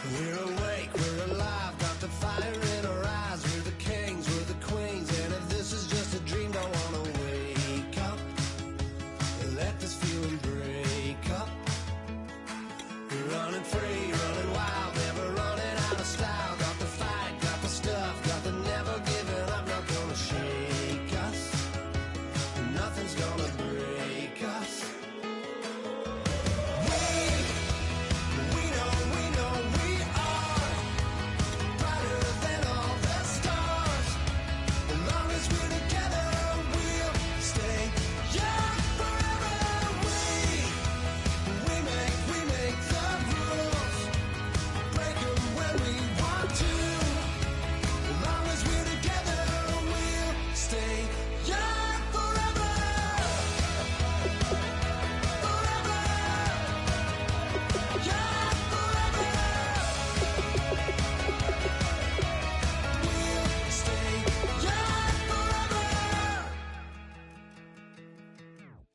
We're awake, we're alive, got the fire in our eyes. We're the kings, we're the queens, and if this is just a dream, don't wanna wake up. Let this feeling break up. We're running free, running wild, never running out of style. Got the fight, got the stuff, got the never giving up. Not gonna shake us, nothing's gonna break us.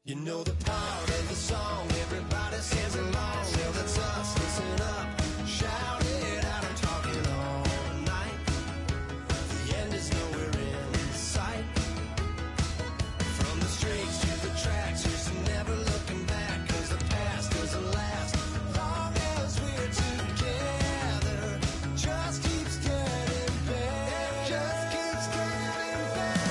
You know the part of the song, everybody sings along. Well, that's us, listen up, shout it out, I'm talking all night. The end is nowhere in sight. From the streets to the tracks, here's to never looking back. Cause the past doesn't last, long as we're together. Just keeps getting better, just keeps getting better.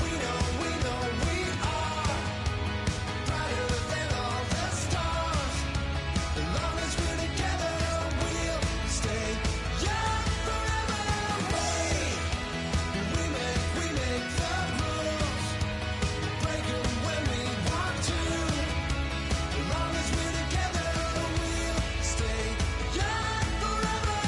We know we are brighter than all the stars. As long as we're together, we'll stay young forever. We make the rules, break 'em when we want to. As long as we're together, we'll stay young forever.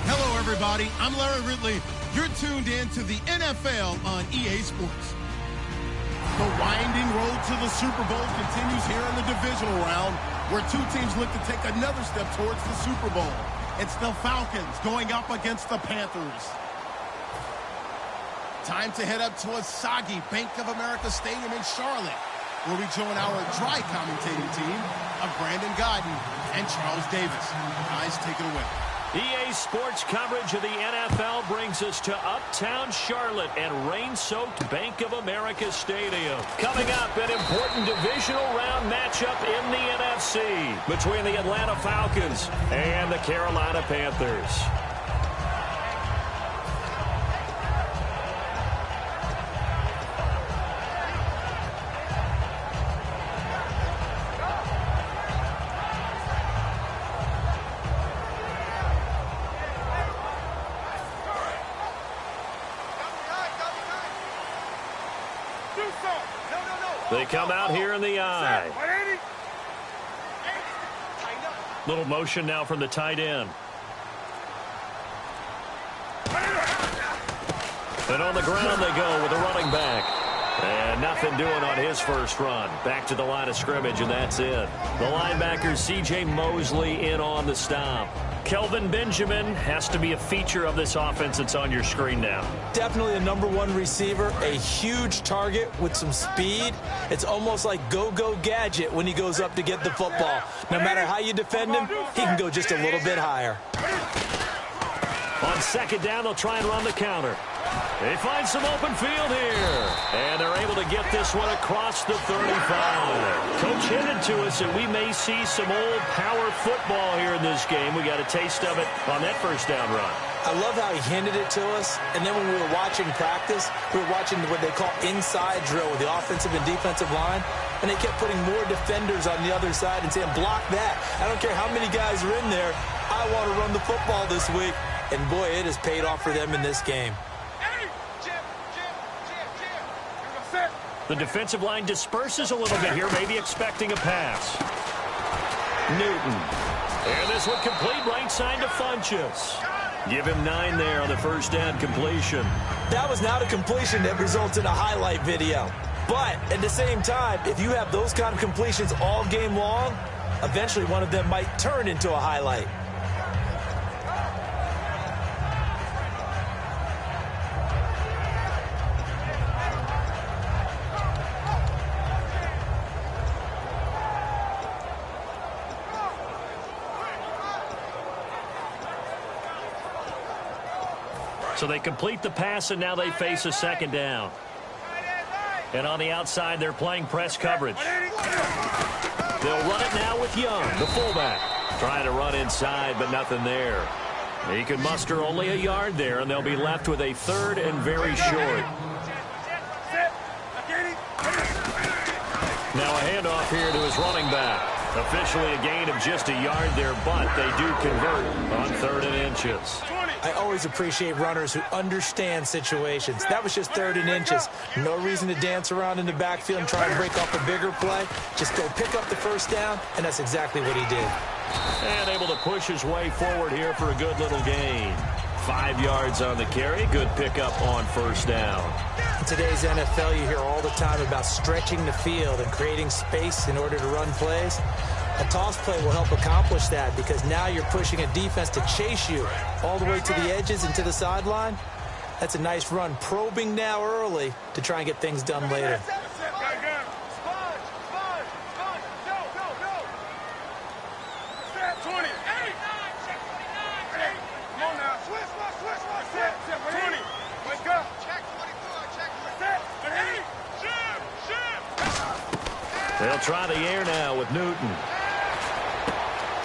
Hello, everybody. I'm Larry Ridley. You're tuned in to the NFL on EA Sports. The winding road to the Super Bowl continues here in the divisional round, where two teams look to take another step towards the Super Bowl. It's the Falcons going up against the Panthers. Time to head up to a soggy Bank of America Stadium in Charlotte, where we join our dry commentating team of Brandon Godden and Charles Davis. Guys, take it away. EA Sports coverage of the NFL brings us to uptown Charlotte and rain-soaked Bank of America Stadium. Coming up, an important divisional round matchup in the NFC between the Atlanta Falcons and the Carolina Panthers. They come out here in the eye. Little motion now from the tight end. And on the ground they go with the running back. And nothing doing on his first run. Back to the line of scrimmage, and that's it. The linebacker, C.J. Mosley, in on the stop. Kelvin Benjamin has to be a feature of this offense that's on your screen now. Definitely a #1 receiver, a huge target with some speed. It's almost like go-go gadget when he goes up to get the football. No matter how you defend him, he can go just a little bit higher. On second down, they'll try and run the counter. They find some open field here. And they're able to get this one across the 35. Coach hinted to us that we may see some old power football here in this game. We got a taste of it on that first down run. I love how he hinted it to us. And then when we were watching practice, we were watching what they call inside drill with the offensive and defensive line. And they kept putting more defenders on the other side and saying, block that. I don't care how many guys are in there. I want to run the football this week. And, boy, it has paid off for them in this game. The defensive line disperses a little bit here, maybe expecting a pass. Newton. And this one complete right side to Funchess. Give him 9 there on the first down completion. That was not a completion that results in a highlight video. But at the same time, if you have those kind of completions all game long, eventually one of them might turn into a highlight. So they complete the pass, and now they face a second down. And on the outside, they're playing press coverage. They'll run it now with Young, the fullback. Trying to run inside, but nothing there. He can muster only a yard there, and they'll be left with a third and very short. Now a handoff here to his running back. Officially a gain of just a yard there, but they do convert on 3rd and inches. I always appreciate runners who understand situations. That was just 3rd and inches. No reason to dance around in the backfield and try and break off a bigger play. Just go pick up the first down, and that's exactly what he did. And able to push his way forward here for a good little gain. 5 yards on the carry. Good pickup on first down. In today's NFL, you hear all the time about stretching the field and creating space in order to run plays. A toss play will help accomplish that because now you're pushing a defense to chase you all the way to the edges and to the sideline. That's a nice run, probing now early to try and get things done later. They'll try the air now with Newton.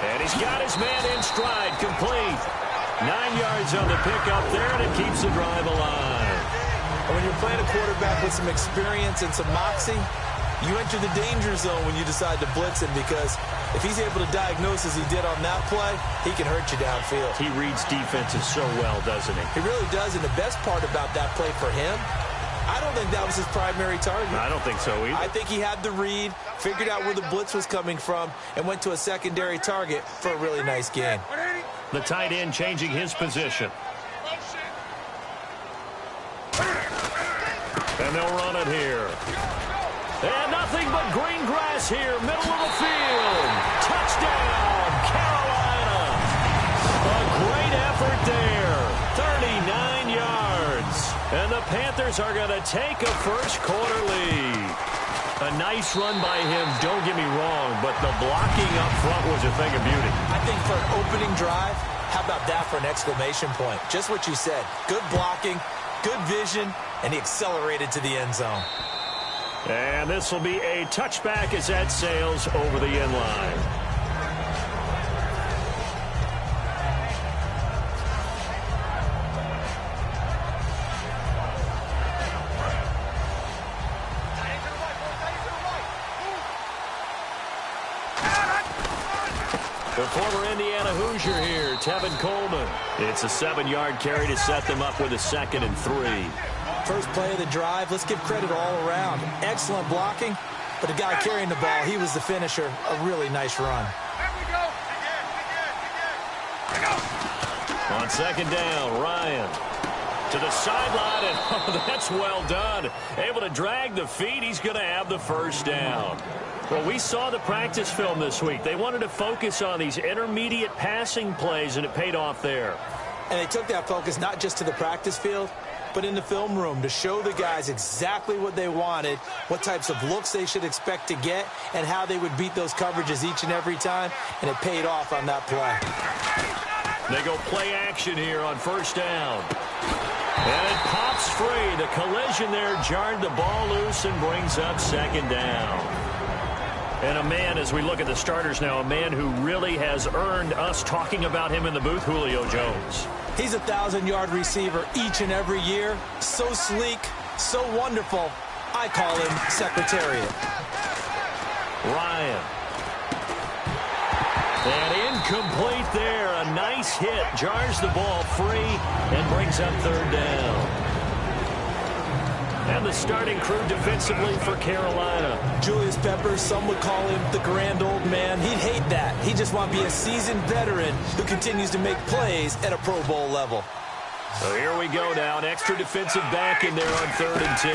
And he's got his man in stride, complete. 9 yards on the pickup there, and it keeps the drive alive. And when you're playing a quarterback with some experience and some moxie, you enter the danger zone when you decide to blitz him because if he's able to diagnose as he did on that play, he can hurt you downfield. He reads defenses so well, doesn't he? He really does, and the best part about that play for him, I don't think that was his primary target. I don't think so either. I think he had the read, figured out where the blitz was coming from, and went to a secondary target for a really nice gain. The tight end changing his position. And they'll run it here. And nothing but green grass here, middle of the field. Touchdown, Carolina. A great effort there. 39 yards. And the Panthers are going to take a first-quarter lead. A nice run by him, don't get me wrong, but the blocking up front was a thing of beauty. I think for an opening drive, how about that for an exclamation point? Just what you said. Good blocking, good vision, and he accelerated to the end zone. And this will be a touchback as that sails over the end line. The former Indiana Hoosier here, Tevin Coleman. It's a 7-yard carry to set them up with a 2nd and 3. First play of the drive, let's give credit all around. Excellent blocking, but the guy carrying the ball, he was the finisher. A really nice run. On 2nd down, Ryan to the sideline, and oh, that's well done. Able to drag the feet, he's going to have the first down. Well, we saw the practice film this week. They wanted to focus on these intermediate passing plays, and it paid off there. And they took that focus not just to the practice field, but in the film room to show the guys exactly what they wanted, what types of looks they should expect to get, and how they would beat those coverages each and every time, and it paid off on that play. They go play action here on first down. And it pops free. The collision there jarred the ball loose and brings up 2nd down. And a man, as we look at the starters now, a man who really has earned us talking about him in the booth, Julio Jones. He's a 1,000-yard receiver each and every year. So sleek, so wonderful. I call him Secretariat. Ryan. And incomplete there. A nice hit. Jars the ball free and brings up 3rd down. And the starting crew defensively for Carolina. Julius Peppers, some would call him the grand old man. He'd hate that. He just want to be a seasoned veteran who continues to make plays at a Pro Bowl level. So here we go now. An extra defensive back in there on 3rd and 10.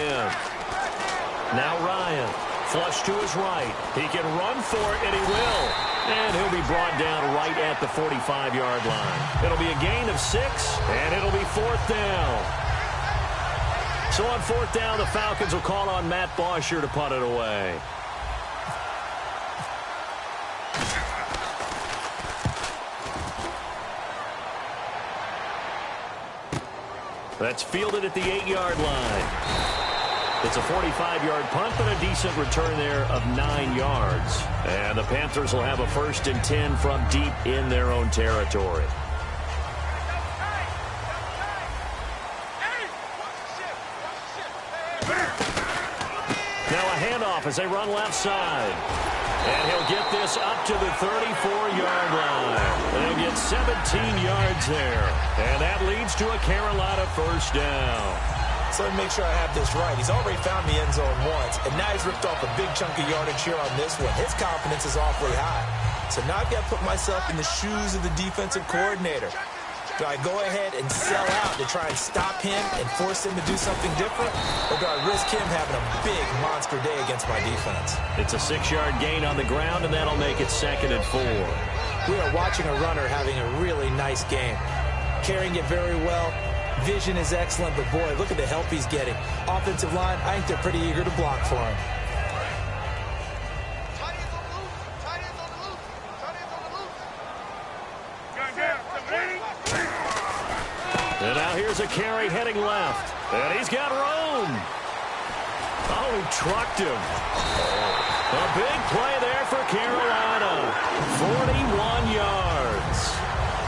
Now Ryan. Flush to his right. He can run for it, and he will. And he'll be brought down right at the 45-yard line. It'll be a gain of 6, and it'll be 4th down. So on 4th down, the Falcons will call on Matt Bosher to punt it away. That's fielded at the 8-yard line. It's a 45-yard punt, but a decent return there of 9 yards. And the Panthers will have a 1st and 10 from deep in their own territory. Now a handoff as they run left side. And he'll get this up to the 34-yard line. They'll get 17 yards there. And that leads to a Carolina 1st down. So let me make sure I have this right. He's already found the end zone once, and now he's ripped off a big chunk of yardage here on this one. His confidence is awfully high. So now I've got to put myself in the shoes of the defensive coordinator. Do I go ahead and sell out to try and stop him and force him to do something different? Or do I risk him having a big monster day against my defense? It's a 6-yard gain on the ground, and that'll make it 2nd and 4. We are watching a runner having a really nice game. Carrying it very well. Vision is excellent, but boy, look at the help he's getting. Offensive line, I think they're pretty eager to block for him. And now here's a carry heading left. And he's got room. Oh, he trucked him. A big play there for Carolina. 41 yards.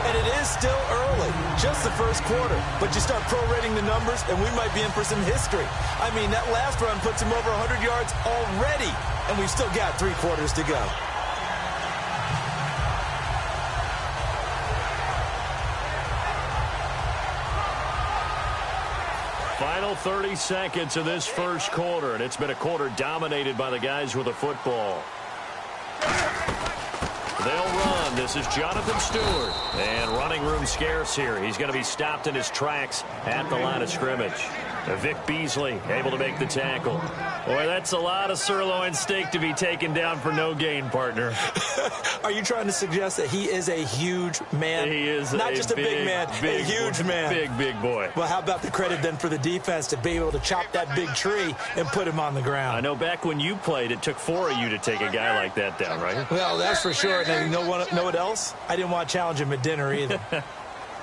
And it is still early, just the first quarter. But you start prorating the numbers, and we might be in for some history. I mean, that last run puts him over 100 yards already, and we've still got 3 quarters to go. Final 30 seconds of this first quarter, and it's been a quarter dominated by the guys with the football. They'll run. This is Jonathan Stewart. And running room scarce here. He's going to be stopped in his tracks at the line of scrimmage. Vic Beasley able to make the tackle. Boy, that's a lot of sirloin steak to be taken down for no gain, partner. Are you trying to suggest that he is a huge man? He is not just a big man, a huge man. Big boy. Well, how about the credit then for the defense to be able to chop that big tree and put him on the ground? I know back when you played, it took 4 of you to take a guy like that down, right? Well, that's for sure. And you know what else? I didn't want to challenge him at dinner either.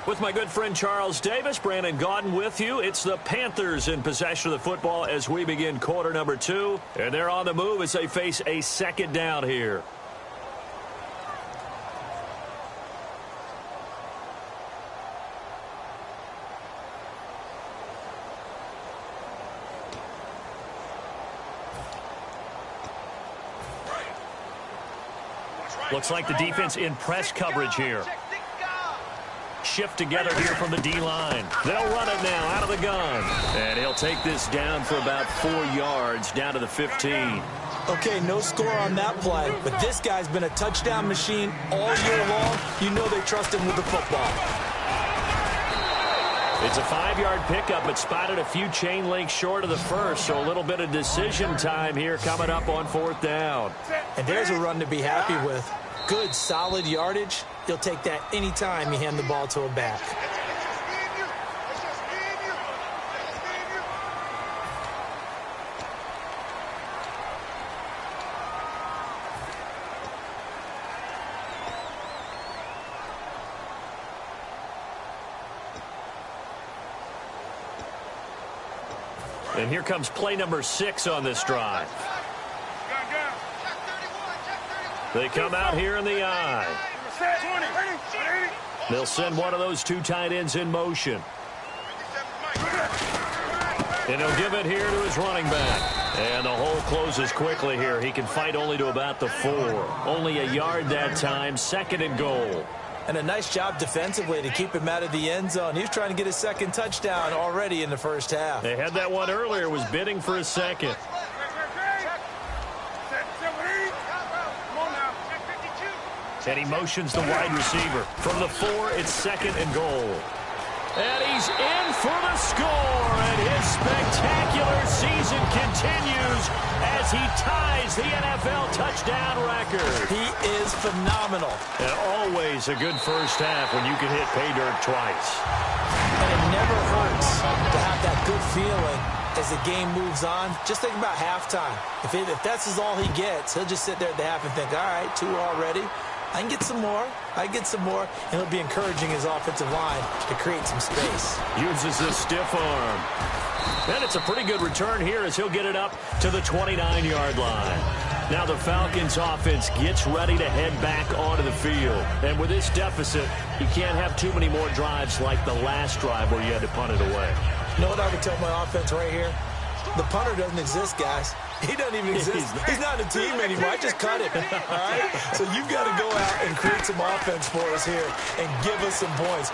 With my good friend Charles Davis, Brandon Gaudin with you. It's the Panthers in possession of the football as we begin quarter number 2. And they're on the move as they face a 2nd down here. Looks like the defense in press coverage here. Shift together here from the D-line. They'll run it now out of the gun. And he'll take this down for about 4 yards, down to the 15. Okay, no score on that play, but this guy's been a touchdown machine all year long. You know they trust him with the football. It's a 5-yard pickup, but spotted a few chain links short of the first, so a little bit of decision time here coming up on 4th down. And there's a run to be happy with. Good, solid yardage. You'll take that anytime you hand the ball to a back. And here comes play number 6 on this drive. They come out here in the I. They'll send one of those 2 tight ends in motion. And he'll give it here to his running back. And the hole closes quickly here. He can fight only to about the 4. Only a yard that time, 2nd and goal. And a nice job defensively to keep him out of the end zone. He was trying to get his 2nd touchdown already in the first half. They had that one earlier, was bidding for a 2nd. And he motions the wide receiver. From the 4, it's 2nd and goal. And he's in for the score. And his spectacular season continues as he ties the NFL touchdown record. He is phenomenal. And always a good first half when you can hit pay dirt twice. And it never hurts to have that good feeling as the game moves on. Just think about halftime. If that's all he gets, he'll just sit there at the half and think, all right, 2 already. I can get some more. And it'll be encouraging his offensive line to create some space. Uses the stiff arm. And it's a pretty good return here as he'll get it up to the 29-yard line. Now the Falcons offense gets ready to head back onto the field. And with this deficit, you can't have too many more drives like the last drive where you had to punt it away. You know what I would tell my offense right here? The punter doesn't exist, guys. He doesn't even exist. He's not a team anymore. I just cut him. All right? So you've got to go out and create some offense for us here and give us some points.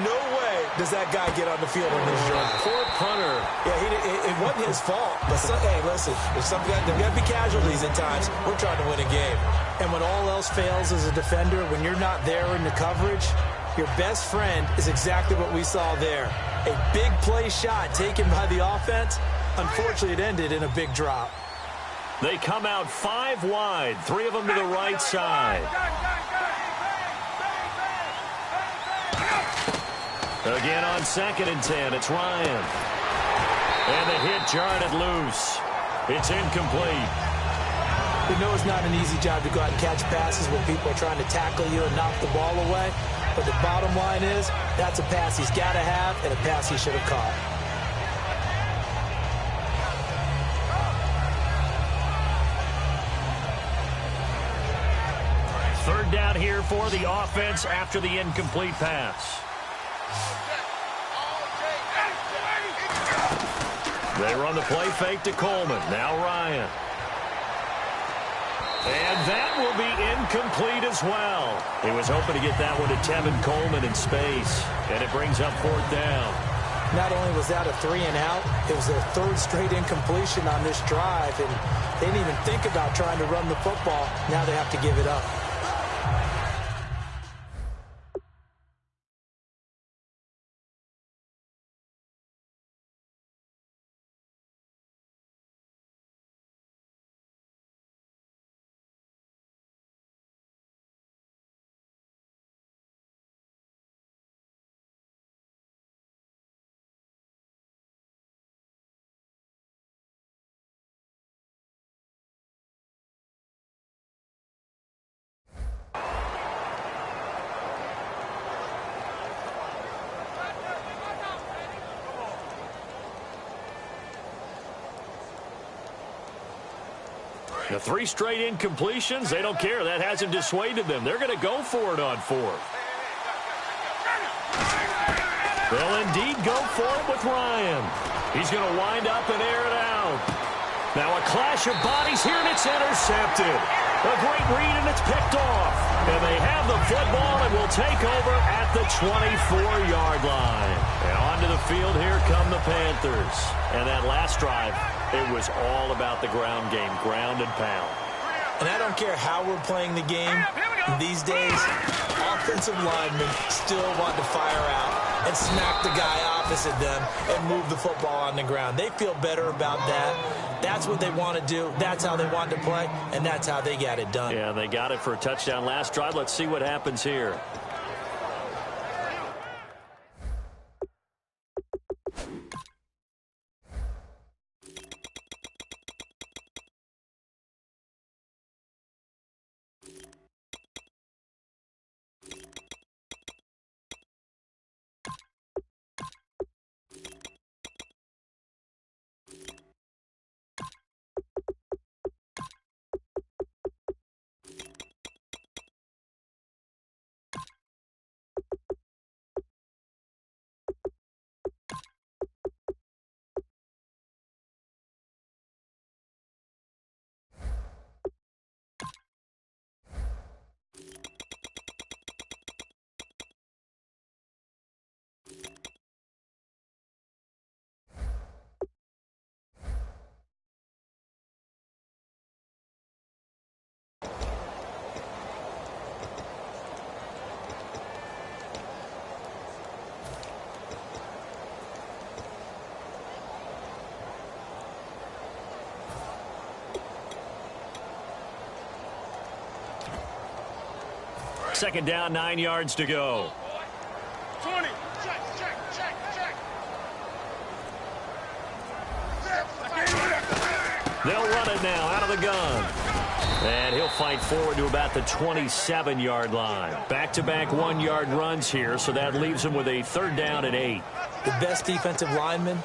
No way does that guy get on the field on this drive. Poor punter. Yeah, it wasn't his fault. But hey, listen, there's got to be casualties at times. We're trying to win a game. And when all else fails as a defender, when you're not there in the coverage, your best friend is exactly what we saw there. A big play shot taken by the offense. Unfortunately, it ended in a big drop. They come out 5 wide, 3 of them to the right side. Again on 2nd and 10, it's Ryan. And the hit jarred it loose. It's incomplete. We know it's not an easy job to go out and catch passes when people are trying to tackle you and knock the ball away. But the bottom line is, that's a pass he's got to have and a pass he should have caught. Third down here for the offense after the incomplete pass. They run the play fake to Coleman. Now Ryan. And that will be incomplete as well. He was hoping to get that one to Tevin Coleman in space. And it brings up 4th down. Not only was that a 3-and-out, it was their 3rd straight incompletion on this drive. And they didn't even think about trying to run the football. Now they have to give it up. The 3 straight incompletions, they don't care. That hasn't dissuaded them. They're going to go for it on 4th. They'll indeed go for it with Ryan. He's going to wind up and air it out. Now a clash of bodies here, and it's intercepted. A great read, and it's picked off. And they have the football and will take over at the 24-yard line. And onto the field, here come the Panthers. And that last drive, it was all about the ground game, ground and pound. And I don't care how we're playing the game. These days, offensive linemen still want to fire out and smack the guy opposite them and move the football on the ground. They feel better about that. That's what they want to do. That's how they want to play, and that's how they got it done. Yeah, they got it for a touchdown last drive. Let's see what happens here. Second down, 9 yards to go. 20. Check. They'll run it now out of the gun. And he'll fight forward to about the 27-yard line. Back-to-back 1-yard runs here, so that leaves him with a 3rd down and 8. The best defensive linemen,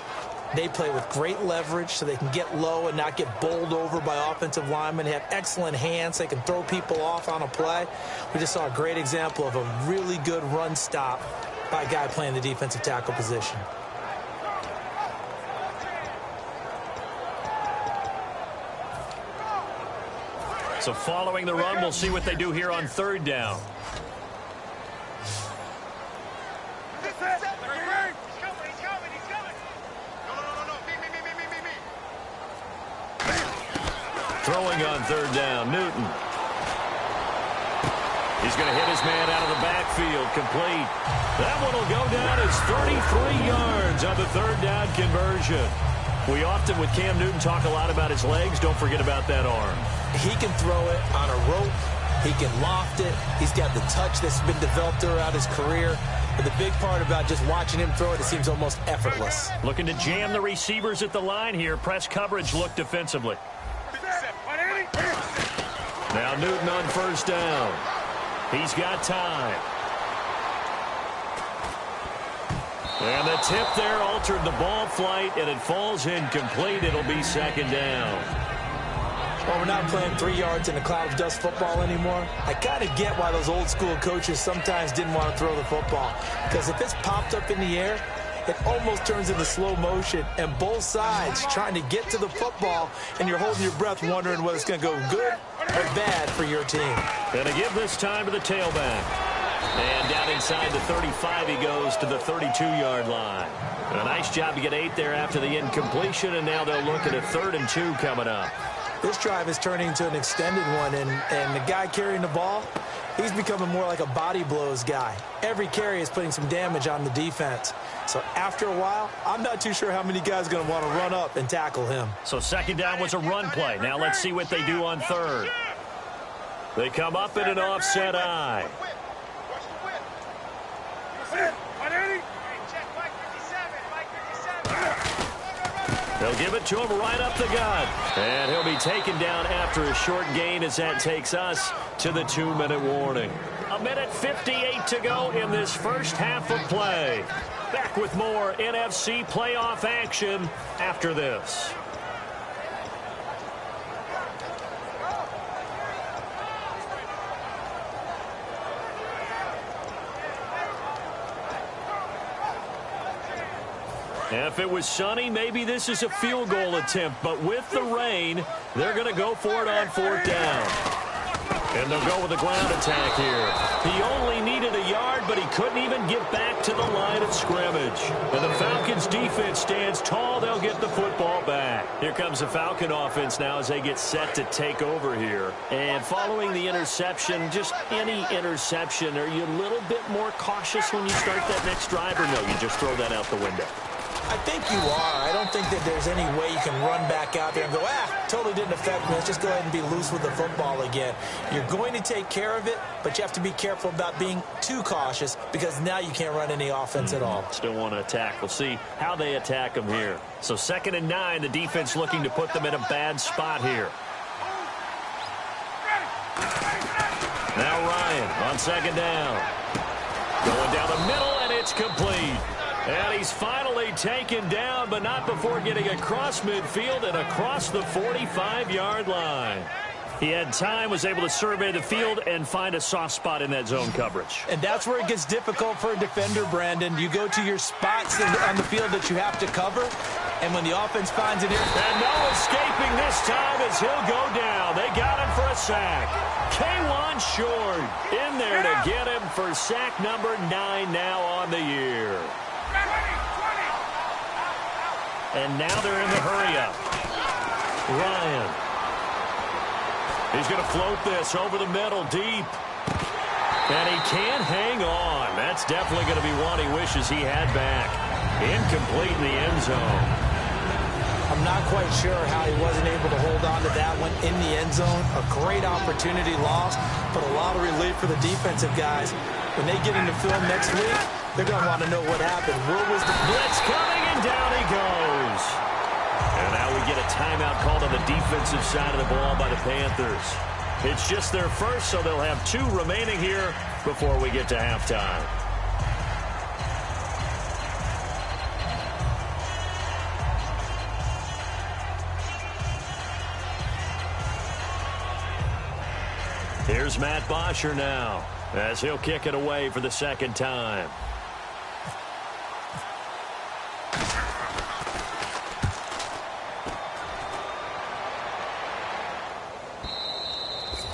they play with great leverage so they can get low and not get bowled over by offensive linemen. They have excellent hands. They can throw people off on a play. We just saw a great example of a really good run stop by a guy playing the defensive tackle position. So following the run, we'll see what they do here on 3rd down. He's coming. No. Me. Throwing on 3rd down, Newton. He's going to hit his man out of the backfield, complete. That one will go down as 33 yards on the 3rd down conversion. We often, with Cam Newton, talk a lot about his legs. Don't forget about that arm. He can throw it on a rope. He can loft it. He's got the touch that's been developed throughout his career. But the big part about just watching him throw it, it seems almost effortless. Looking to jam the receivers at the line here. Press coverage look defensively. Now Newton on 1st down. He's got time. And the tip there altered the ball flight, and it falls incomplete. It'll be 2nd down. Well, we're not playing 3 yards in a cloud of dust football anymore. I kind of get why those old school coaches sometimes didn't want to throw the football. Because if it's popped up in the air, it almost turns into slow motion. And both sides trying to get to the football, and you're holding your breath wondering whether it's going to go good or bad for your team. Going to give this time to the tailback. And down inside the 35 he goes to the 32-yard line. A nice job to get 8 there after the incompletion, and now they'll look at a 3rd and 2 coming up. This drive is turning into an extended one, and the guy carrying the ball, he's becoming more like a body blows guy. Every carry is putting some damage on the defense. So after a while, I'm not too sure how many guys are going to want to run up and tackle him. So 2nd down was a run play. Now let's see what they do on 3rd. They come up in an offset eye. They'll give it to him right up the gut. And he'll be taken down after a short gain as that takes us to the 2-minute warning. 1:58 to go in this first half of play. Back with more NFC playoff action after this. If it was sunny, maybe this is a field goal attempt. But with the rain, they're going to go for it on 4th down. And they'll go with a ground attack here. He only needed a yard, but he couldn't even get back to the line of scrimmage. And the Falcons' defense stands tall. They'll get the football back. Here comes the Falcon offense now as they get set to take over here. And following the interception, just any interception, are you a little bit more cautious when you start that next drive, or no, you just throw that out the window? I think you are. I don't think that there's any way you can run back out there and go, totally didn't affect me. Let's just go ahead and be loose with the football again. You're going to take care of it, but you have to be careful about being too cautious because now you can't run any offense at all. Still want to attack. We'll see how they attack them here. So 2nd and 9, the defense looking to put them in a bad spot here. Now Ryan on 2nd down. Going down the middle, and it's complete. And he's finally taken down, but not before getting across midfield and across the 45-yard line. He had time, was able to survey the field and find a soft spot in that zone coverage. And that's where it gets difficult for a defender, Brandon. You go to your spots on the field that you have to cover, and when the offense finds it... And no escaping this time as he'll go down. They got him for a sack. K1 Short in there to get him for sack number 9 now on the year. And now they're in the hurry-up. Ryan. He's going to float this over the middle, deep. And he can't hang on. That's definitely going to be one he wishes he had back. Incomplete in the end zone. I'm not quite sure how he wasn't able to hold on to that one in the end zone. A great opportunity lost, but a lot of relief for the defensive guys. When they get into film next week, they're going to want to know what happened. Where was the blitz coming, and down he goes. And now we get a timeout called on the defensive side of the ball by the Panthers. It's just their first, so they'll have 2 remaining here before we get to halftime. Here's Matt Bosher now as he'll kick it away for the second time.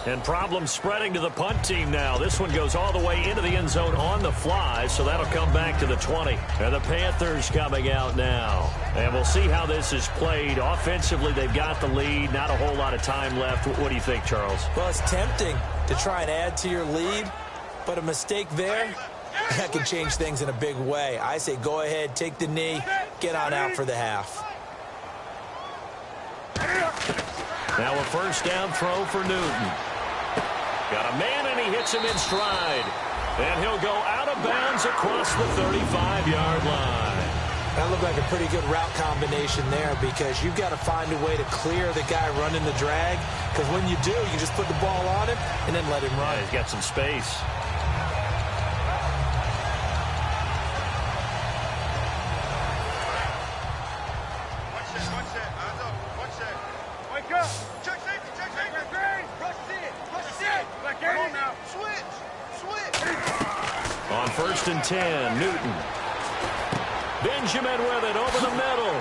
And problems spreading to the punt team now. This one goes all the way into the end zone on the fly, so that'll come back to the 20. And the Panthers coming out now. And we'll see how this is played. Offensively, they've got the lead. Not a whole lot of time left. What do you think, Charles? Well, it's tempting to try and add to your lead, but a mistake there, that can change things in a big way. I say go ahead, take the knee, get on out for the half. Now a first down throw for Newton. Got a man, and he hits him in stride. And he'll go out of bounds across the 35-yard line. That looked like a pretty good route combination there because you've got to find a way to clear the guy running the drag. Because when you do, you just put the ball on him and then let him run. Yeah, he's got some space. Watch that. Eyes up. Watch that. Wake up. Check safety. Check safety. Rush it. Come on now. Switch. On 1st and 10, Newton. Benjamin with it over the middle.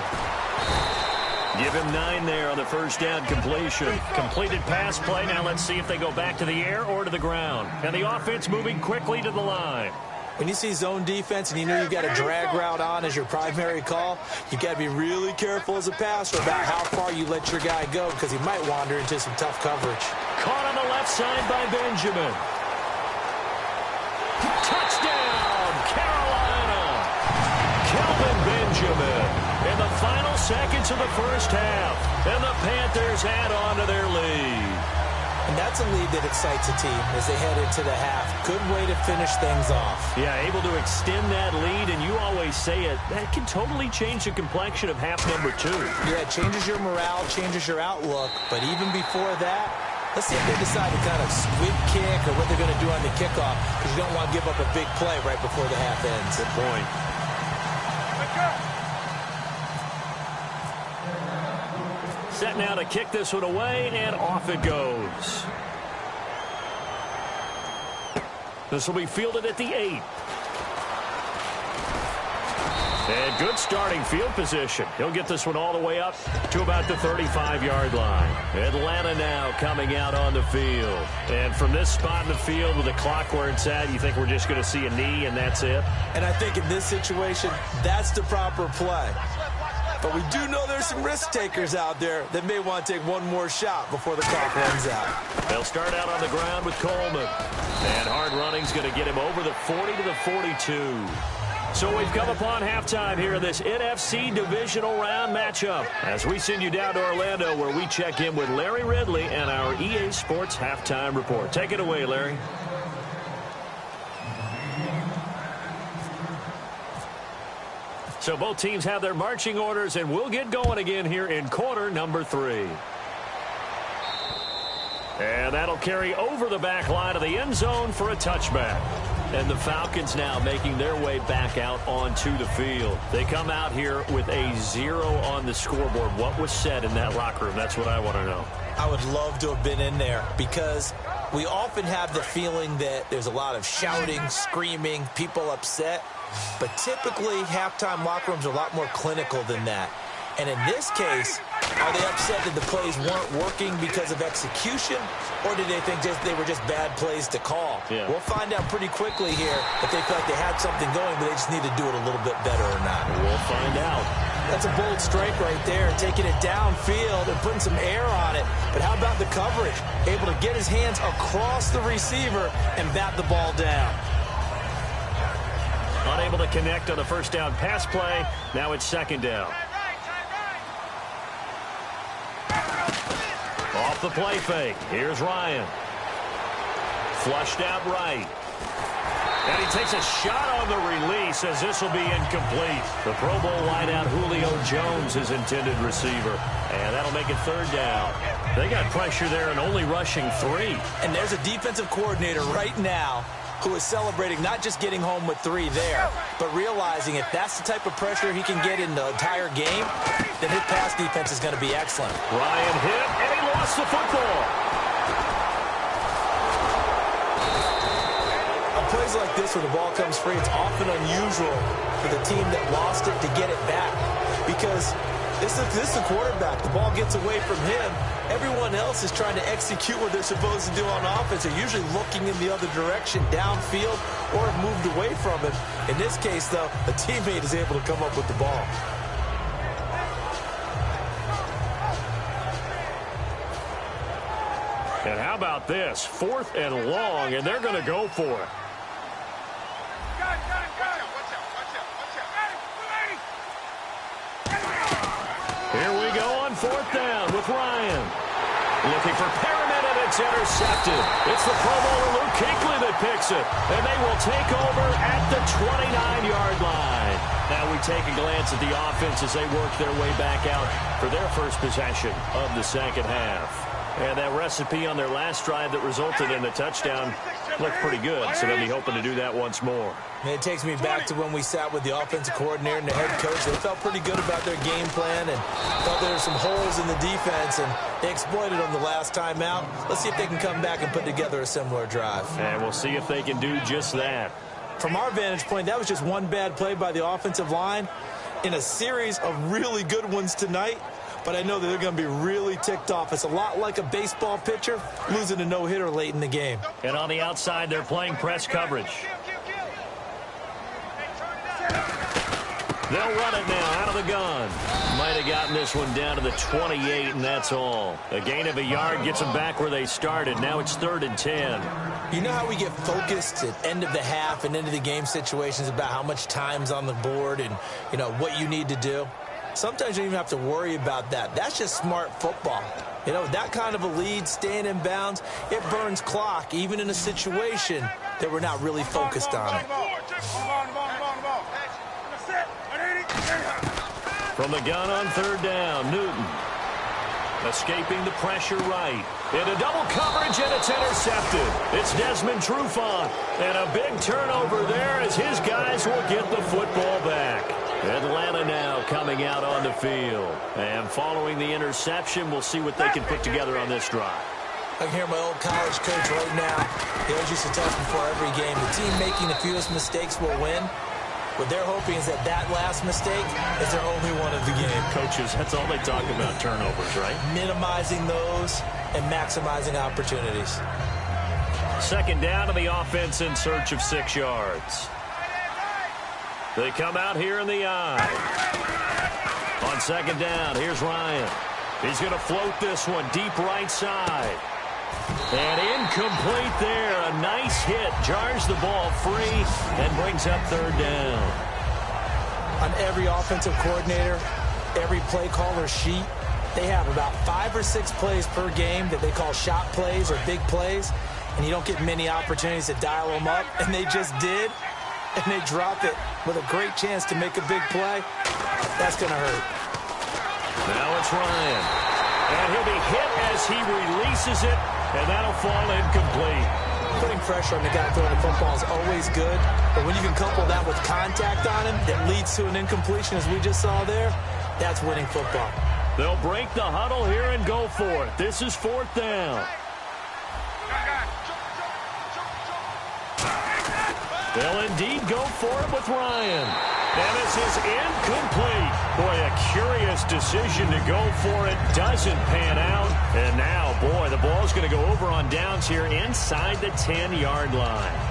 Give him 9 there on the first down completion. Completed pass play. Now let's see if they go back to the air or to the ground. And the offense moving quickly to the line. When you see zone defense and you know you've got a drag route on as your primary call, you've got to be really careful as a passer about how far you let your guy go because he might wander into some tough coverage. Caught on the left side by Benjamin. Touchdown, Carolina. Kelvin Benjamin in the final seconds of the first half. And the Panthers add on to their lead. And that's a lead that excites a team as they head into the half. Good way to finish things off. Yeah, able to extend that lead, and you always say it, that can totally change the complexion of half number 2. Yeah, it changes your morale, changes your outlook. But even before that, let's see if they decide to kind of squib kick or what they're going to do on the kickoff because you don't want to give up a big play right before the half ends. Good point. Set now to kick this one away, and off it goes. This will be fielded at the 8. And good starting field position. He'll get this one all the way up to about the 35-yard line. Atlanta now coming out on the field. And from this spot in the field with the clock where it's at, you think we're just going to see a knee and that's it? And I think in this situation, that's the proper play. But we do know there's some risk takers out there that may want to take one more shot before the clock runs out. They'll start out on the ground with Coleman. And hard running's going to get him over the 40 to the 42. So we've come upon halftime here in this NFC divisional round matchup as we send you down to Orlando where we check in with Larry Ridley and our EA Sports halftime report. Take it away, Larry. So both teams have their marching orders, and we'll get going again here in quarter number 3. And that'll carry over the back line of the end zone for a touchback. And the Falcons now making their way back out onto the field. They come out here with a 0 on the scoreboard. What was said in that locker room? That's what I want to know. I would love to have been in there because we often have the feeling that there's a lot of shouting, screaming, people upset. But typically, halftime locker rooms are a lot more clinical than that. And in this case, are they upset that the plays weren't working because of execution, or did they think they were just bad plays to call? Yeah. We'll find out pretty quickly here if they felt like they had something going, but they just need to do it a little bit better or not. We'll find out. That's a bold strike right there, taking it downfield and putting some air on it. But how about the coverage? Able to get his hands across the receiver and bat the ball down. Unable to connect on the first down pass play. Now it's second down. Off the play fake. Here's Ryan. Flushed out right. And he takes a shot on the release as this will be incomplete. The Pro Bowl wideout Julio Jones, his intended receiver. And that'll make it third down. They got pressure there and only rushing 3. And there's a defensive coordinator right now who is celebrating not just getting home with 3 there, but realizing if that's the type of pressure he can get in the entire game, then his pass defense is going to be excellent. Ryan hit, and he lost the football. On plays like this where the ball comes free, it's often unusual for the team that lost it to get it back because this is the quarterback. The ball gets away from him. Everyone else is trying to execute what they're supposed to do on offense. They're usually looking in the other direction, downfield, or have moved away from him. In this case, though, a teammate is able to come up with the ball. And how about this? 4th and long, and they're going to go for it. Here we go on 4th down with Ryan. Looking for Perriman, and it's intercepted. It's the Pro Bowler Luke Kuechly that picks it, and they will take over at the 29-yard line. Now we take a glance at the offense as they work their way back out for their first possession of the second half. And that recipe on their last drive that resulted in a touchdown looked pretty good, so they'll be hoping to do that once more. And it takes me back to when we sat with the offensive coordinator and the head coach. They felt pretty good about their game plan and thought there were some holes in the defense, and they exploited them the last time out. Let's see if they can come back and put together a similar drive. And we'll see if they can do just that. From our vantage point, that was just one bad play by the offensive line in a series of really good ones tonight. But I know that they're going to be really ticked off. It's a lot like a baseball pitcher losing a no-hitter late in the game. And on the outside, they're playing press coverage. They'll run it now out of the gun. Might have gotten this one down to the 28, and that's all. A gain of a yard gets them back where they started. Now it's 3rd and 10. You know how we get focused at end of the half and into the game situations about how much time's on the board and, you know, what you need to do? Sometimes you don't even have to worry about that. That's just smart football. You know, that kind of a lead, staying in bounds, it burns clock, even in a situation that we're not really focused on it. From the gun on 3rd down, Newton. Escaping the pressure right. Into double coverage, and it's intercepted. It's Desmond Trufant. And a big turnover there as his guys will get the football back. Atlanta now coming out on the field. And following the interception, we'll see what they can put together on this drive. I can hear my old college coach right now. He always used to tell us before every game, the team making the fewest mistakes will win. What they're hoping is that that last mistake is their only one of the game. Coaches, that's all they talk about, turnovers, right? Minimizing those and maximizing opportunities. 2nd down to the offense in search of 6 yards. They come out here in the eye. On 2nd down, here's Ryan. He's going to float this one deep right side. And incomplete there. A nice hit. Jars the ball free and brings up 3rd down. On every offensive coordinator, every play caller sheet, they have about 5 or 6 plays per game that they call shot plays or big plays. And you don't get many opportunities to dial them up. And they just did. And they drop it with a great chance to make a big play. That's going to hurt. Now it's Ryan. And he'll be hit as he releases it, and that'll fall incomplete. Putting pressure on the guy throwing the football is always good, but when you can couple that with contact on him that leads to an incompletion, as we just saw there, that's winning football. They'll break the huddle here and go for it. This is 4th down. They'll indeed go for it with Ryan. And this is incomplete. Boy, a curious decision to go for it. Doesn't pan out. And now, boy, the ball's going to go over on downs here inside the 10-yard line.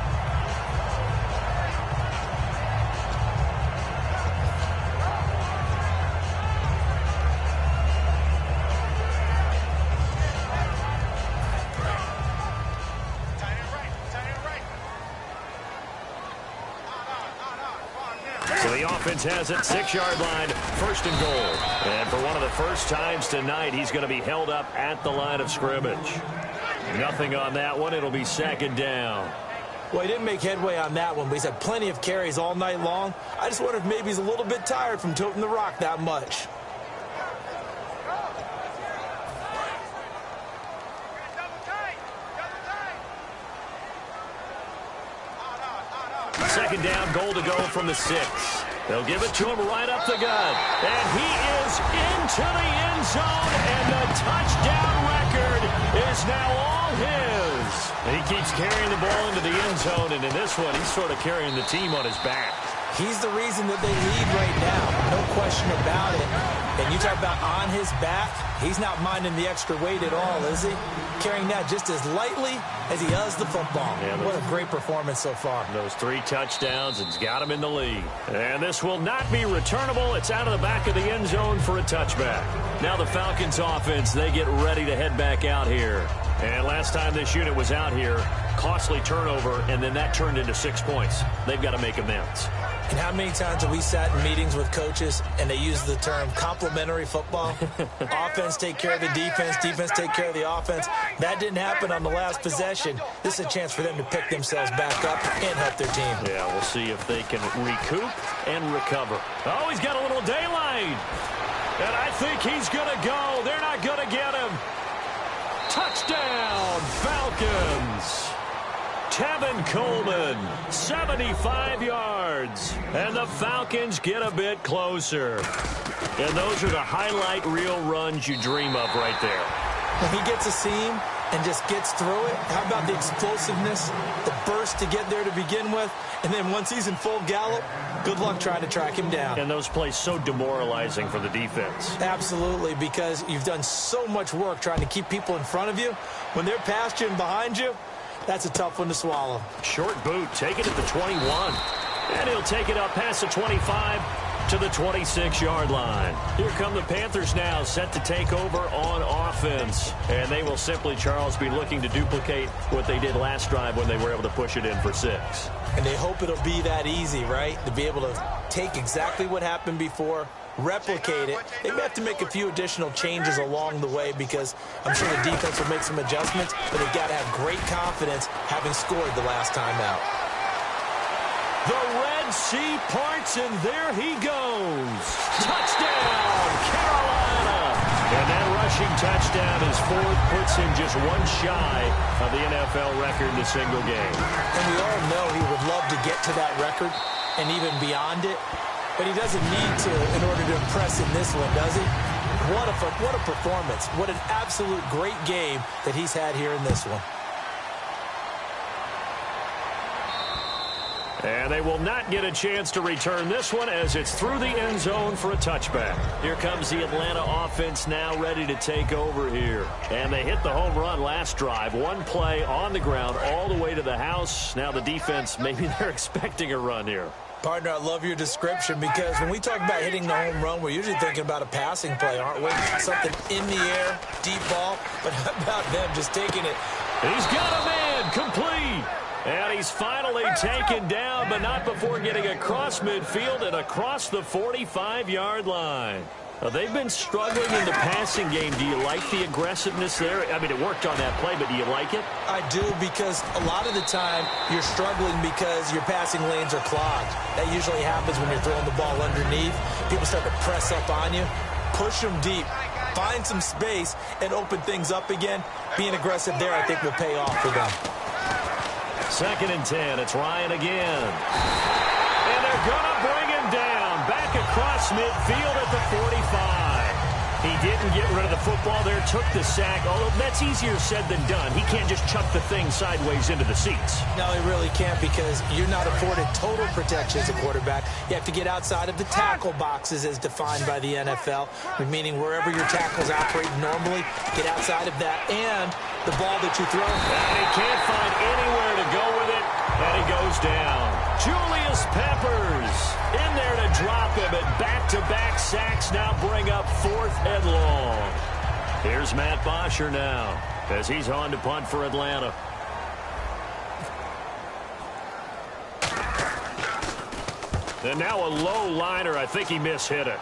Offense has it, 6-yard line, 1st and goal. And for one of the first times tonight, he's going to be held up at the line of scrimmage. Nothing on that one. It'll be 2nd down. Well, he didn't make headway on that one, but he's had plenty of carries all night long. I just wonder if maybe he's a little bit tired from toting the rock that much. Second down, goal to go from the 6. They'll give it to him right up the gut. And he is into the end zone, and the touchdown record is now all his. He keeps carrying the ball into the end zone, and in this one, he's sort of carrying the team on his back. He's the reason that they lead right now, no question about it. And you talk about on his back, he's not minding the extra weight at all, is he? Carrying that just as lightly as he does the football. Yeah, what a great performance so far. Those 3 touchdowns and it's got him in the lead. And this will not be returnable. It's out of the back of the end zone for a touchback. Now the Falcons offense, they get ready to head back out here. And last time this unit was out here, costly turnover, and then that turned into 6 points. They've got to make amends. And how many times have we sat in meetings with coaches and they use the term complementary football? Offense take care of the defense, defense take care of the offense. That didn't happen on the last possession. This is a chance for them to pick themselves back up and help their team. Yeah, we'll see if they can recoup and recover. Oh, he's got a little daylight. And I think he's going to go. They're not going to get him. Touchdown, Falcons. Tevin Coleman, 75 yards. And the Falcons get a bit closer. And those are the highlight reel runs you dream of right there. When he gets a seam and just gets through it, how about the explosiveness, the burst to get there to begin with? And then once he's in full gallop, good luck trying to track him down. And those plays so demoralizing for the defense. Absolutely, because you've done so much work trying to keep people in front of you. When they're past you and behind you, that's a tough one to swallow. Short boot, take it at the 21. And he'll take it up past the 25 to the 26-yard line. Here come the Panthers now, set to take over on offense. And they will simply, Charles, be looking to duplicate what they did last drive when they were able to push it in for 6. And they hope it'll be that easy, right? To be able to take exactly what happened before, replicate it. They may have to make a few additional changes along the way because I'm sure the defense will make some adjustments, but they've got to have great confidence having scored the last time out. The Red Sea parts, and there he goes. Touchdown, Carolina. And that rushing touchdown is 4th, puts him just one shy of the NFL record in a single game. And we all know he would love to get to that record and even beyond it, but he doesn't need to in order to impress in this one, does he? What a performance. What an absolute great game that he's had here in this one. And they will not get a chance to return this one as it's through the end zone for a touchback. Here comes the Atlanta offense now ready to take over here. And they hit the home run last drive. One play on the ground all the way to the house. Now the defense, maybe they're expecting a run here. Partner, I love your description because when we talk about hitting the home run, we're usually thinking about a passing play, aren't we? Something in the air, deep ball. But how about them just taking it? He's got a man, complete. And he's finally taken down, but not before getting across midfield and across the 45-yard line. They've been struggling in the passing game. Do you like the aggressiveness there? I mean, it worked on that play, but do you like it? I do, because a lot of the time you're struggling because your passing lanes are clogged. That usually happens when you're throwing the ball underneath. People start to press up on you. Push them deep. Find some space and open things up again. Being aggressive there, I think, will pay off for them. 2nd and 10. It's Ryan again. And they're going to bring him down. Back across midfield at the 45. He didn't get rid of the football there, took the sack. Although that's easier said than done. He can't just chuck the thing sideways into the seats. No, he really can't, because you're not afforded total protection as a quarterback. You have to get outside of the tackle boxes as defined by the NFL, meaning wherever your tackles operate normally, get outside of that. And the ball that you throw. And he can't find anywhere to go with it, and he goes down. Julius Peppers in there to drop him, and back-to-back sacks now bring up 4th and long. Here's Matt Bosher now as he's on to punt for Atlanta. And now a low liner. I think he mishit it.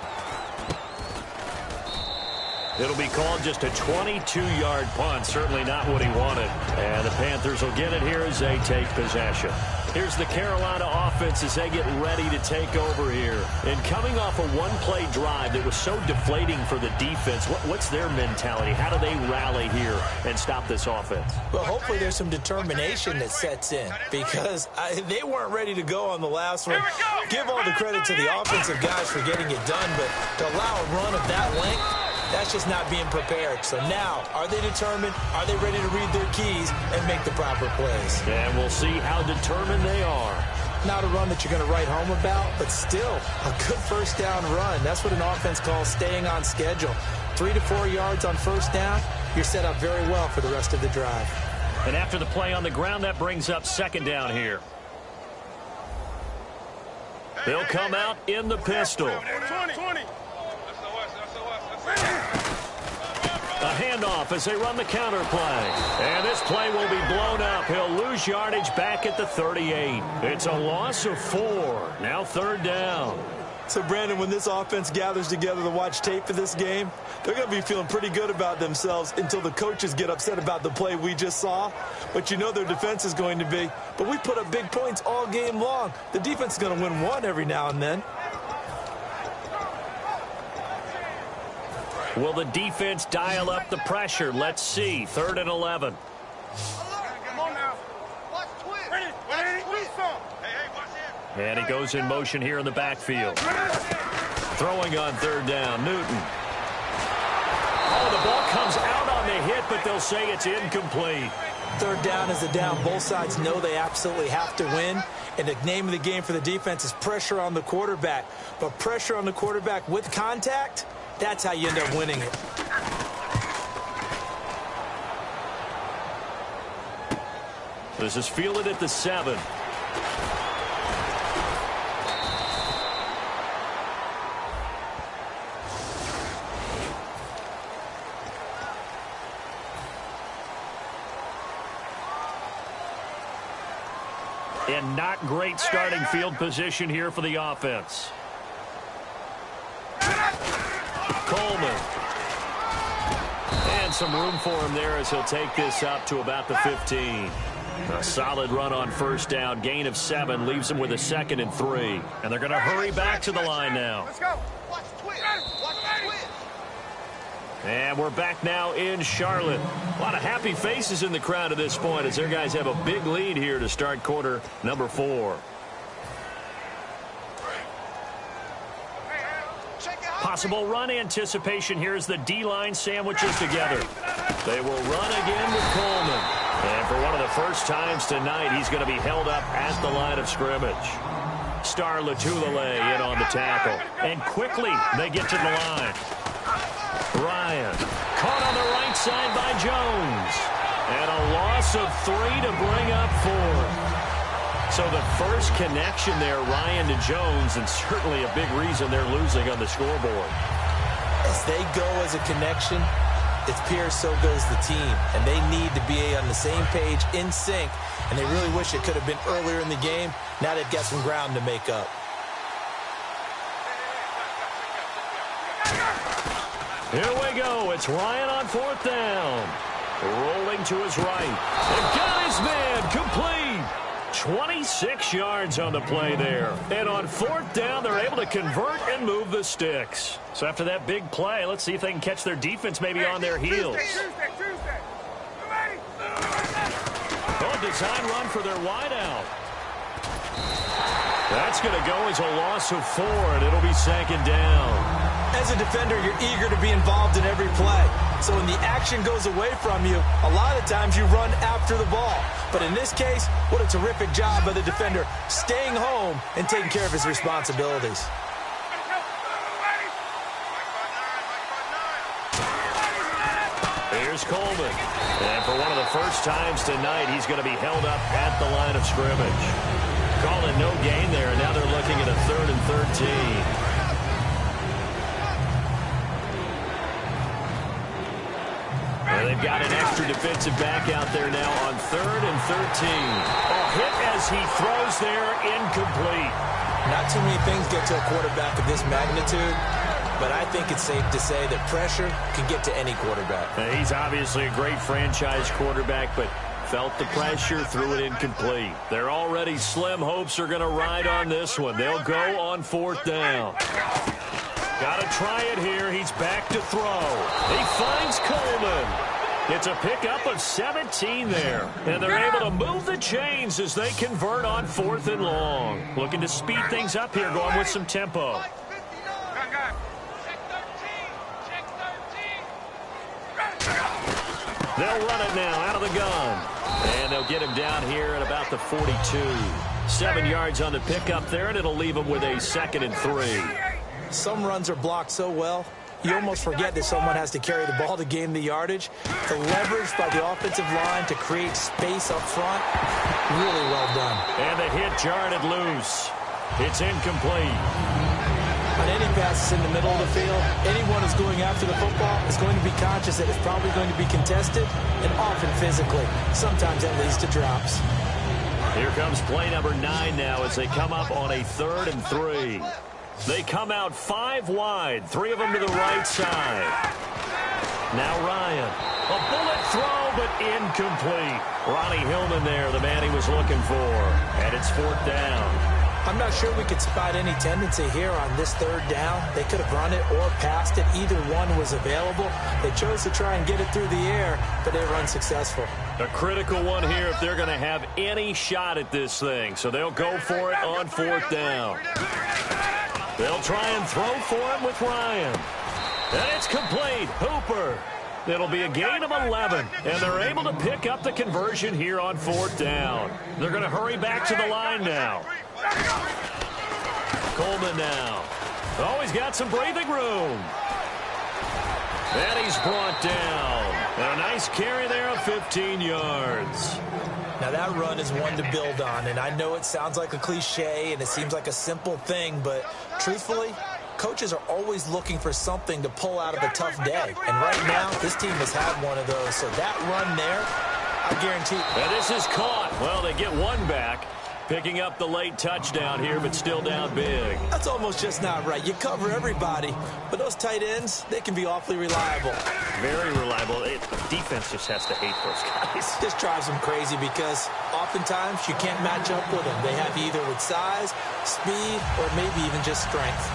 It'll be called just a 22-yard punt. Certainly not what he wanted. And the Panthers will get it here as they take possession. Here's the Carolina offense as they get ready to take over here. And coming off a one-play drive that was so deflating for the defense, what's their mentality? How do they rally here and stop this offense? Well, hopefully there's some determination that sets in because they weren't ready to go on the last one. Give all the credit to the offensive guys for getting it done, but to allow a run of that length, that's just not being prepared. So now, are they determined? Are they ready to read their keys and make the proper plays? And we'll see how determined they are. Not a run that you're going to write home about, but still a good first down run. That's what an offense calls staying on schedule. 3 to 4 yards on first down, you're set up very well for the rest of the drive. And after the play on the ground, that brings up second down here. They'll come out in the pistol. 20. A handoff as they run the counter play. And this play will be blown up. He'll lose yardage back at the 38. It's a loss of 4. Now third down. So, Brandon, when this offense gathers together to watch tape for this game, they're going to be feeling pretty good about themselves until the coaches get upset about the play we just saw. But you know their defense is going to be. But we put up big points all game long. The defense is going to win one every now and then. Will the defense dial up the pressure? Let's see. 3rd and 11. Come on now. Watch twist. Ready? Twist some. Hey, watch it. And he goes in motion here in the backfield. Throwing on 3rd down. Newton. Oh, the ball comes out on the hit, but they'll say it's incomplete. 3rd down is a down. Both sides know they absolutely have to win. And the name of the game for the defense is pressure on the quarterback. But pressure on the quarterback with contact, that's how you end up winning it. This is fielded at the 7. And not great starting field position here for the offense. Coleman. And some room for him there as he'll take this up to about the 15. A solid run on first down. Gain of 7 leaves him with a 2nd and 3. And they're going to hurry back to the line now. Let's go. Watch twist. Watch twist. And we're back now in Charlotte. A lot of happy faces in the crowd at this point as their guys have a big lead here to start quarter number 4. Possible run anticipation here as the D-line sandwiches together. They will run again with Coleman. And for one of the first times tonight, he's going to be held up at the line of scrimmage. Star Latulele in on the tackle. And quickly they get to the line. Ryan caught on the right side by Jones. And a loss of 3 to bring up 4. So the first connection there, Ryan to Jones, and certainly a big reason they're losing on the scoreboard. As they go as a connection, it's Pierce, so goes the team. And they need to be on the same page, in sync. And they really wish it could have been earlier in the game. Now they've got some ground to make up. Here we go. It's Ryan on 4th down. Rolling to his right. And got his man complete. 26 yards on the play there. And on 4th down, they're able to convert and move the sticks. So after that big play, let's see if they can catch their defense maybe on their heels. Tuesday. Oh, design run for their wideout. That's going to go as a loss of 4, and it'll be 2nd down. As a defender, you're eager to be involved in every play. So when the action goes away from you, a lot of times you run after the ball. But in this case, what a terrific job by the defender staying home and taking care of his responsibilities. Here's Coleman. And for one of the first times tonight, he's going to be held up at the line of scrimmage. Calling no gain there, and now they're looking at a 3rd and 13. And they've got an extra defensive back out there now on 3rd and 13. A hit as he throws there, incomplete. Not too many things get to a quarterback of this magnitude, but I think it's safe to say that pressure can get to any quarterback. He's obviously a great franchise quarterback, but felt the pressure, threw it incomplete. Their already slim hopes are going to ride on this one. They'll go on 4th down. Got to try it here. He's back to throw. He finds Coleman. It's a pickup of 17 there. And they're able to move the chains as they convert on 4th and long. Looking to speed things up here, going with some tempo. They'll run it now out of the gun. And they'll get him down here at about the 42. 7 yards on the pickup there, and it'll leave him with a 2nd and 3. Some runs are blocked so well, you almost forget that someone has to carry the ball to gain the yardage. The leverage by the offensive line to create space up front, really well done. And the hit jarred it loose. It's incomplete. On any passes in the middle of the field, anyone who's going after the football is going to be conscious that it's probably going to be contested, and often physically. Sometimes that leads to drops. Here comes play number 9 now as they come up on a 3rd and 3. They come out 5 wide, 3 of them to the right side. Now Ryan. A bullet throw, but incomplete. Ronnie Hillman there, the man he was looking for. And it's 4th down. I'm not sure we could spot any tendency here on this 3rd down. They could have run it or passed it. Either one was available. They chose to try and get it through the air, but they were unsuccessful. A critical one here if they're going to have any shot at this thing. So they'll go for it on 4th down. They'll try and throw for him with Ryan. And it's complete. Hooper. It'll be a gain of 11, and they're able to pick up the conversion here on 4th down. They're going to hurry back to the line now. Coleman now. Oh, he's got some breathing room. And he's brought down. And a nice carry there of 15 yards. Now that run is one to build on, and I know it sounds like a cliche and it seems like a simple thing, but truthfully, coaches are always looking for something to pull out of a tough day. And right now, this team has had one of those. So that run there, I guarantee. And this is caught. Well, they get one back. Picking up the late touchdown here, but still down big. That's almost just not right. You cover everybody, but those tight ends, they can be awfully reliable. Very reliable. Defense just has to hate those guys. This drives them crazy because oftentimes you can't match up with them. They have either with size, speed, or maybe even just strength.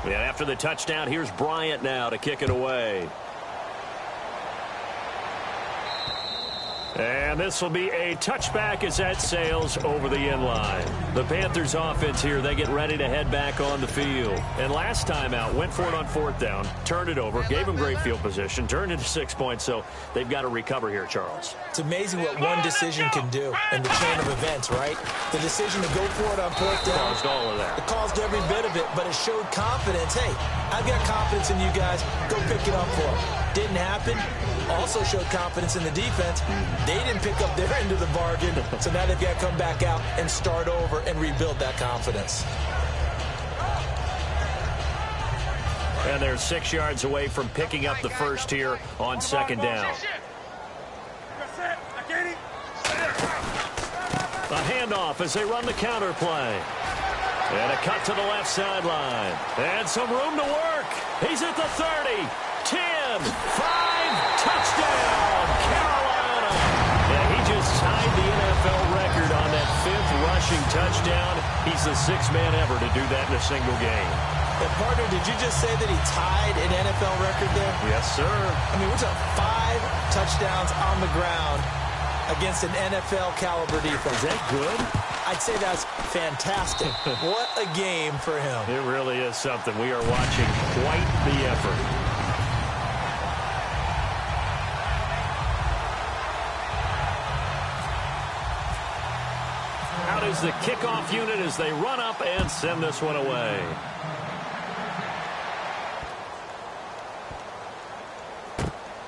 Yeah, after the touchdown, here's Bryant now to kick it away. And this will be a touchback as that sails over the end line. The Panthers offense here, they get ready to head back on the field. And last time out, went for it on 4th down, turned it over, gave them great field position, turned into 6 points, so they've got to recover here, Charles. It's amazing what one decision can do in the chain of events, right? The decision to go for it on 4th down. Caused all of that. It caused every bit of it, but it showed confidence. Hey, I've got confidence in you guys. Go pick it up for them. Didn't happen. Also showed confidence in the defense. They didn't pick up their end of the bargain, so now they've got to come back out and start over and rebuild that confidence. And they're 6 yards away from picking up the first here on 2nd down. A handoff as they run the counter play. And a cut to the left sideline. And some room to work. He's at the 30, 10, 5, touchdown, Carolina. Yeah, he just tied the NFL record on that 5th rushing touchdown. He's the 6th man ever to do that in a single game. And partner, did you just say that he tied an NFL record there? Yes, sir. I mean, we're talking 5 touchdowns on the ground against an NFL caliber defense. Is that good? I'd say that's fantastic. What a game for him. It really is something. We are watching quite the effort. Out is the kickoff unit as they run up and send this one away.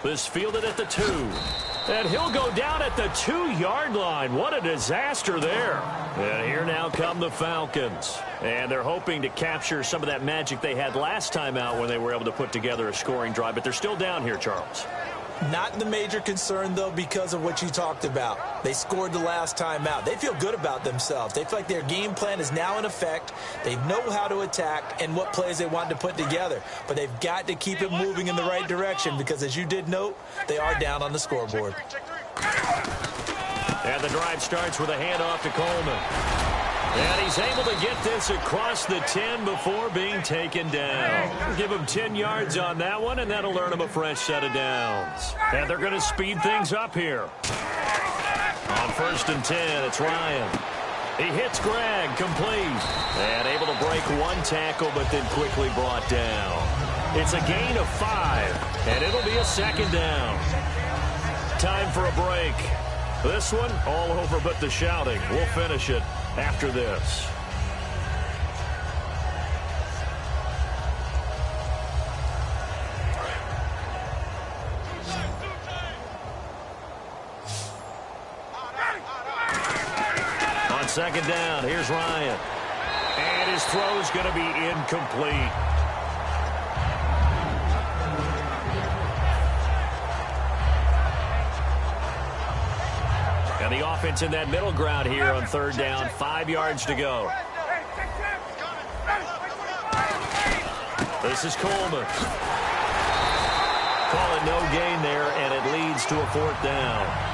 This fielded at the 2. And he'll go down at the 2-yard line. What a disaster there. And here now come the Falcons. And they're hoping to capture some of that magic they had last time out when they were able to put together a scoring drive. But they're still down here, Charles. Not the major concern, though, because of what you talked about. They scored the last time out. They feel good about themselves. They feel like their game plan is now in effect. They know how to attack and what plays they want to put together. But they've got to keep it moving in the right direction because, as you did note, they are down on the scoreboard. And the drive starts with a handoff to Coleman. And he's able to get this across the 10 before being taken down. Give him 10 yards on that one, and that'll earn him a fresh set of downs. And they're going to speed things up here. On 1st and 10, it's Ryan. He hits Greg, complete. And able to break one tackle, but then quickly brought down. It's a gain of 5, and it'll be a 2nd down. Time for a break. This one, all over but the shouting. We'll finish it after this. On 2nd down, here's Ryan. And his throw's going to be incomplete. And the offense in that middle ground here on 3rd down, 5 yards to go. This is Coleman. Call it no gain there, and it leads to a 4th down.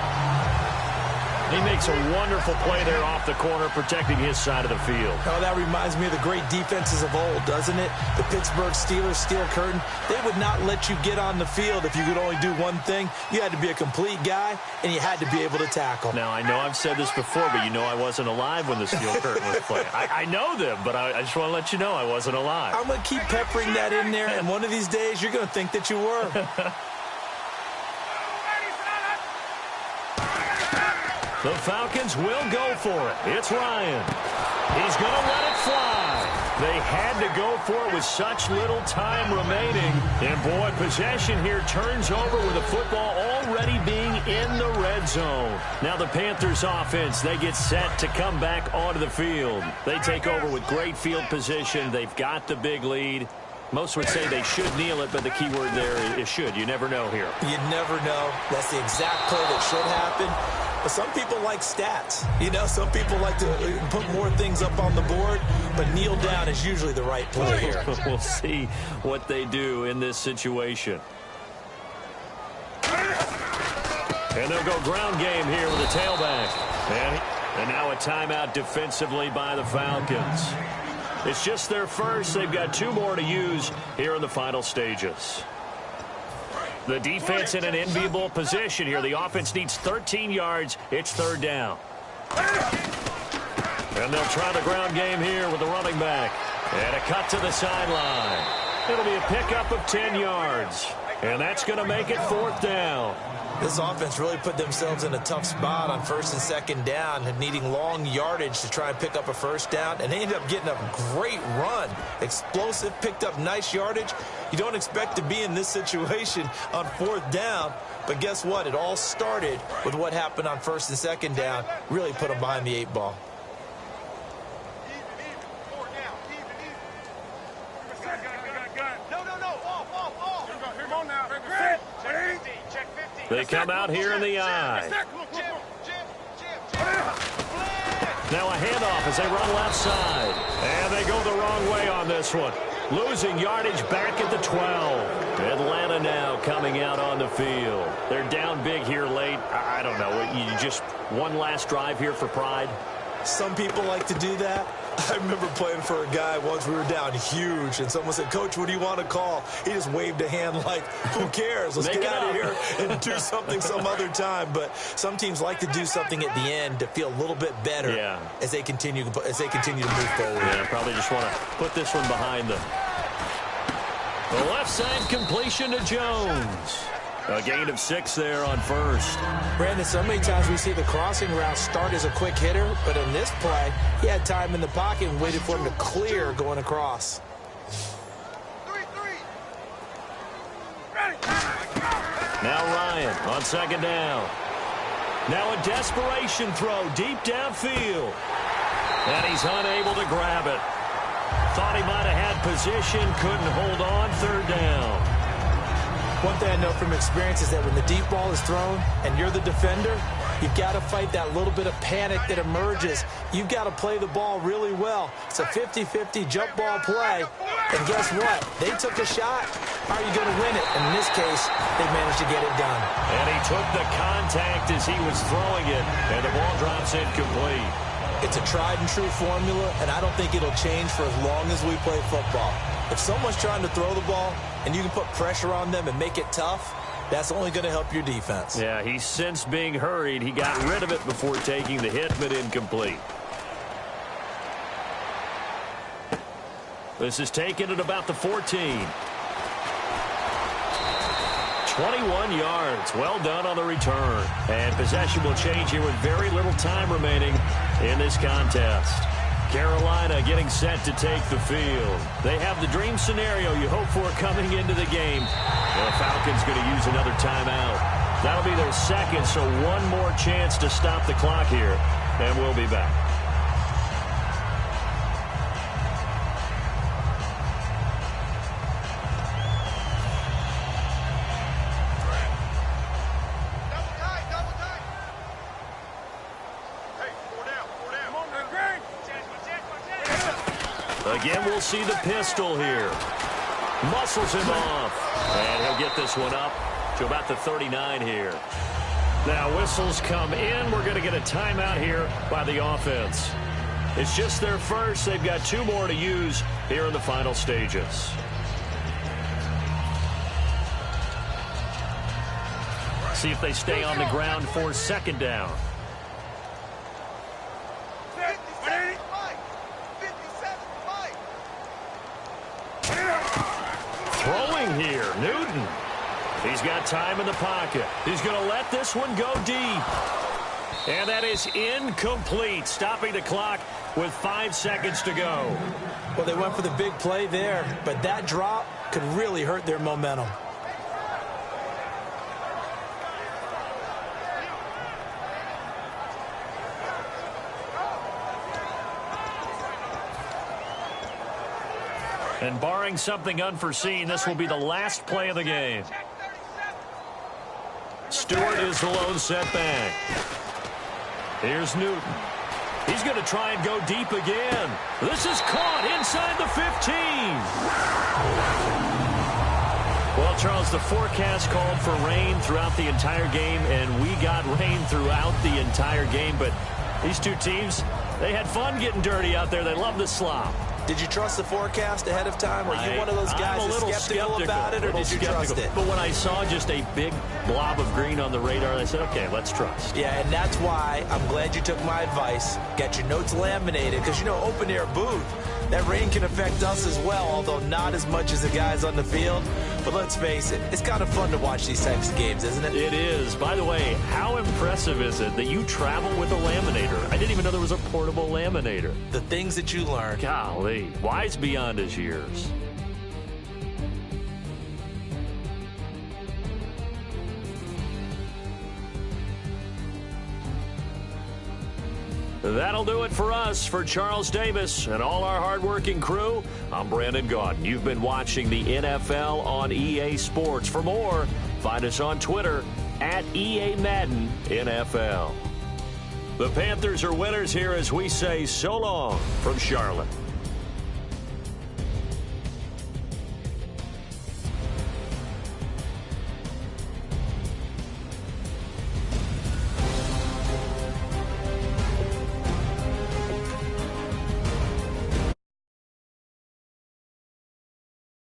He makes a wonderful play there off the corner, protecting his side of the field. Oh, that reminds me of the great defenses of old, doesn't it? The Pittsburgh Steelers, Steel Curtain, they would not let you get on the field if you could only do one thing. You had to be a complete guy, and you had to be able to tackle. Now, I know I've said this before, but you know I wasn't alive when the Steel Curtain was playing. I know them, but I just want to let you know I wasn't alive. I'm going to keep peppering that in there, and one of these days you're going to think that you were. The Falcons will go for it. It's Ryan. He's going to let it fly. They had to go for it with such little time remaining. And, boy, possession here turns over with the football already being in the red zone. Now the Panthers offense, they get set to come back onto the field. They take over with great field position. They've got the big lead. Most would say they should kneel it, but the key word there is should. You never know here. You never know. That's the exact play that should happen. But some people like stats. You know, some people like to put more things up on the board, but kneel down is usually the right play here. We'll see what they do in this situation. And they'll go ground game here with a tailback. And now a timeout defensively by the Falcons. It's just their first. They've got 2 more to use here in the final stages. The defense in an enviable position here. The offense needs 13 yards. It's 3rd down. And they'll try the ground game here with the running back. And a cut to the sideline. It'll be a pickup of 10 yards. And that's going to make it 4th down. This offense really put themselves in a tough spot on 1st and 2nd down, and needing long yardage to try and pick up a 1st down, and they ended up getting a great run. Explosive, picked up nice yardage. You don't expect to be in this situation on 4th down, but guess what? It all started with what happened on 1st and 2nd down. Really put them behind the 8 ball. They come out here in the eye. Now a handoff as they run left side. And they go the wrong way on this one. Losing yardage back at the 12. Atlanta now coming out on the field. They're down big here late. I don't know. You just one last drive here for pride? Some people like to do that. I remember playing for a guy once. We were down huge, and someone said, "Coach, what do you want to call?" He just waved a hand like, who cares? Let's get out of here and do something some other time. But some teams like to do something at the end to feel a little bit better as they continue to move forward. Yeah, probably just want to put this one behind them. The left side completion to Jones. A gain of 6 there on 1st. Brandon, so many times we see the crossing route start as a quick hitter, but in this play, he had time in the pocket and waited for him to clear going across. 3-3. Ready. Now Ryan on second down. Now a desperation throw deep downfield. And he's unable to grab it. Thought he might have had position, couldn't hold on, third down. One thing I know from experience is that when the deep ball is thrown and you're the defender, you've got to fight that little bit of panic that emerges. You've got to play the ball really well. It's a 50-50 jump ball play. And guess what? They took a shot. How are you going to win it? And in this case, they managed to get it done. And he took the contact as he was throwing it, and the ball drops incomplete. It's a tried-and-true formula, and I don't think it'll change for as long as we play football. If someone's trying to throw the ball and you can put pressure on them and make it tough, that's only going to help your defense. Yeah, he sensed being hurried. He got rid of it before taking the hit, but incomplete. This is taken at about the 14. 21 yards. Well done on the return. And possession will change here with very little time remaining in this contest. Carolina getting set to take the field. They have the dream scenario you hope for coming into the game. The Falcons going to use another timeout. That'll be their second, so one more chance to stop the clock here. And we'll be back. Again, we'll see the pistol here. Muscles him off. And he'll get this one up to about the 39 here. Now, whistles come in. We're going to get a timeout here by the offense. It's just their first. They've got two more to use here in the final stages. See if they stay on the ground for second down. Throwing here, Newton. He's got time in the pocket. He's going to let this one go deep. And that is incomplete, stopping the clock with 5 seconds to go. Well, they went for the big play there, but that drop could really hurt their momentum. And barring something unforeseen, this will be the last play of the game. Stewart is the lone setback. Here's Newton. He's going to try and go deep again. This is caught inside the 15. Well, Charles, the forecast called for rain throughout the entire game, and we got rain throughout the entire game. But these two teams, they had fun getting dirty out there. They love the slop. Did you trust the forecast ahead of time? Were you one of those guys that's skeptical about it, or did you trust it? But when I saw just a big blob of green on the radar, I said, okay, let's trust. Yeah, and that's why I'm glad you took my advice. Got your notes laminated, because, you know, open-air booth, that rain can affect us as well, although not as much as the guys on the field. But let's face it, it's kind of fun to watch these types of games, isn't it? It is. By the way, how impressive is it that you travel with a laminator? I didn't even know there was a portable laminator. The things that you learn. Golly, wise beyond his years. That'll do it for us. For Charles Davis and all our hardworking crew, I'm Brandon Gaudin. You've been watching the NFL on EA Sports. For more, find us on Twitter at EA Madden NFL. The Panthers are winners here as we say so long from Charlotte.